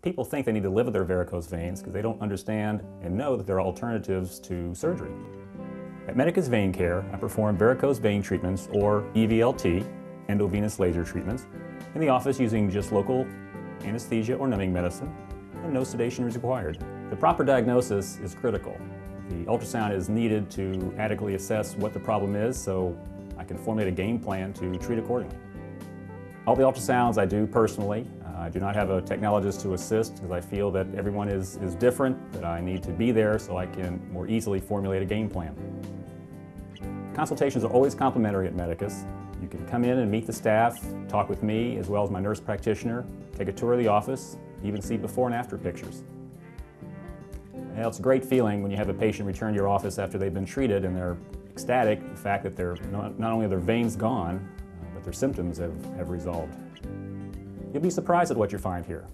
People think they need to live with their varicose veins because they don't understand and know that there are alternatives to surgery. At Medicus Vein Care, I perform varicose vein treatments, or EVLT, endovenous laser treatments, in the office using just local anesthesia or numbing medicine, and no sedation is required. The proper diagnosis is critical. The ultrasound is needed to adequately assess what the problem is so I can formulate a game plan to treat accordingly. All the ultrasounds I do personally. I do not have a technologist to assist because I feel that everyone is different, that I need to be there so I can more easily formulate a game plan. Consultations are always complimentary at Medicus. You can come in and meet the staff, talk with me as well as my nurse practitioner, take a tour of the office, even see before and after pictures. Well, it's a great feeling when you have a patient return to your office after they've been treated and they're ecstatic, the fact that they're not only are their veins gone, but their symptoms have resolved. You'll be surprised at what you find here.